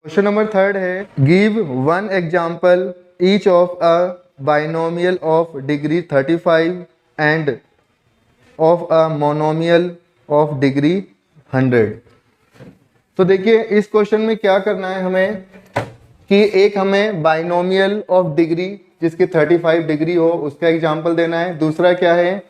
Question number third है, give one example each of a binomial of degree 35 end of a monomial of degree 100। तो देखिए इस question में क्या करना है हमें कि एक हमें बाइनोमियल ऑफ डिग्री जिसकी 35 डिग्री हो उसका एग्जाम्पल देना है। दूसरा क्या है,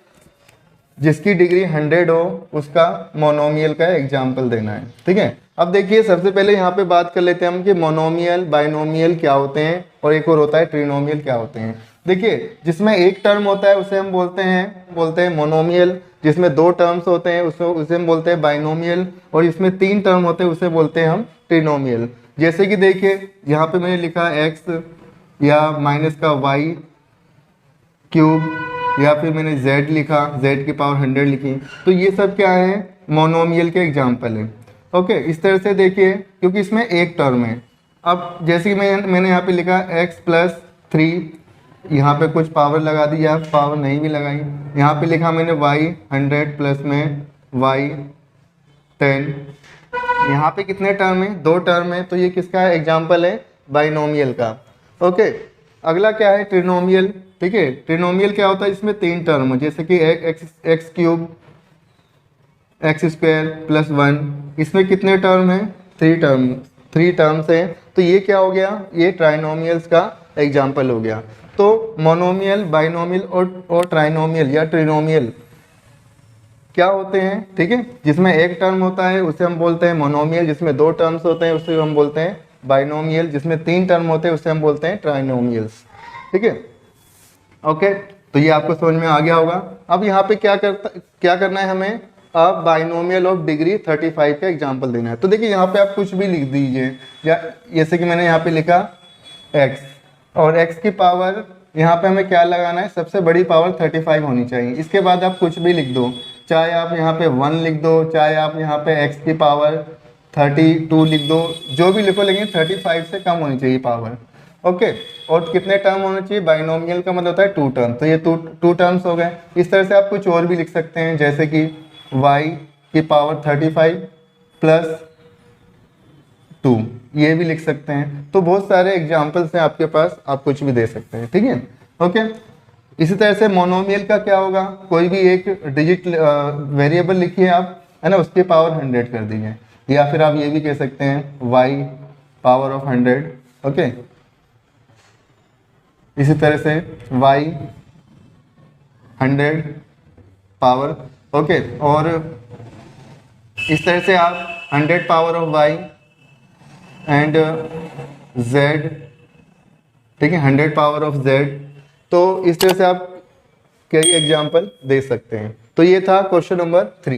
जिसकी डिग्री 100 हो उसका मोनोमियल का एग्जाम्पल देना है। ठीक है, अब देखिए सबसे पहले यहाँ पे बात कर लेते हैं हम कि मोनोमियल बाइनोमियल क्या होते हैं और एक और होता है ट्रिनोमियल क्या होते हैं। देखिए जिसमें एक टर्म होता है उसे हम बोलते हैं मोनोमियल, जिसमें दो टर्म्स होते हैं उसे हम बोलते हैं बाइनोमियल, और जिसमें तीन टर्म होते हैं उसे बोलते हैं हम ट्रिनोमियल। जैसे कि देखिए यहाँ पे मैंने लिखा x या माइनस का y क्यूब, या फिर मैंने z लिखा, z की पावर 100 लिखी, तो ये सब क्या है, मोनोमियल के एग्जाम्पल है। ओके, इस तरह से देखिए क्योंकि इसमें एक टर्म है। अब जैसे कि मैंने यहाँ पे लिखा x प्लस 3, यहाँ पे कुछ पावर लगा दी या पावर नहीं भी लगाई। यहाँ पे लिखा मैंने y 100 प्लस में y 10। यहाँ पे कितने टर्म है, दो टर्म है, तो ये किसका एग्जाम्पल है, बाइनोमियल का। ओके, अगला क्या है, ट्रिनोमियल। ठीक है, ट्रिनोमियल क्या होता है, इसमें तीन टर्म, जैसे कि x cube, x square plus 1, इसमें कितने टर्म हैं, थ्री टर्म्स हैं। तो ये क्या हो गया, ये ट्राइनोमियल्स का एग्जाम्पल हो गया। तो मोनोमियल, बाइनोमियल और ट्राइनोमियल या ट्रिनोमियल क्या होते हैं, ठीक है, जिसमें एक टर्म होता है उसे हम बोलते हैं मोनोमियल, जिसमें दो टर्म्स होते हैं उसे हम बोलते हैं बाइनोमियल, जिसमें तीन टर्म होते हैं उसे हम बोलते हैं ट्राइनोमियल्स। ठीक है, ओके, तो ये आपको समझ में आ गया होगा। अब यहाँ पे क्या करना है हमें, अब बाइनोमियल ऑफ डिग्री 35 का एग्जाम्पल देना है। तो देखिए यहाँ पे आप कुछ भी लिख दीजिए, या जैसे कि मैंने यहाँ पे लिखा x, और x की पावर यहाँ पे हमें क्या लगाना है, सबसे बड़ी पावर 35 होनी चाहिए। इसके बाद आप कुछ भी लिख दो, चाहे आप यहाँ पे 1 लिख दो, चाहे आप यहाँ पे x की पावर 32 लिख दो, जो भी लिखो, लेकिन 35 से कम होनी चाहिए पावर। ओके, और कितने टर्म होने चाहिए, बाइनोमियल का मतलब होता है टू टर्म, तो ये टू टर्म्स हो गए। इस तरह से आप कुछ और भी लिख सकते हैं, जैसे कि y की पावर 35 प्लस 2, ये भी लिख सकते हैं। तो बहुत सारे एग्जाम्पल्स हैं आपके पास, आप कुछ भी दे सकते हैं। ठीक है, ओके। इसी तरह से मोनोमियल का क्या होगा, कोई भी एक डिजिट वेरिएबल लिखिए आप, है ना, उसकी पावर 100 कर दीजिए, या फिर आप ये भी कह सकते हैं y पावर ऑफ 100। ओके, इसी तरह से y 100 पावर, ओके, और इस तरह से आप 100 power of y and z, ठीक है, 100 पावर ऑफ z। तो इस तरह से आप कई एग्जाम्पल दे सकते हैं। तो ये था क्वेश्चन नंबर 3।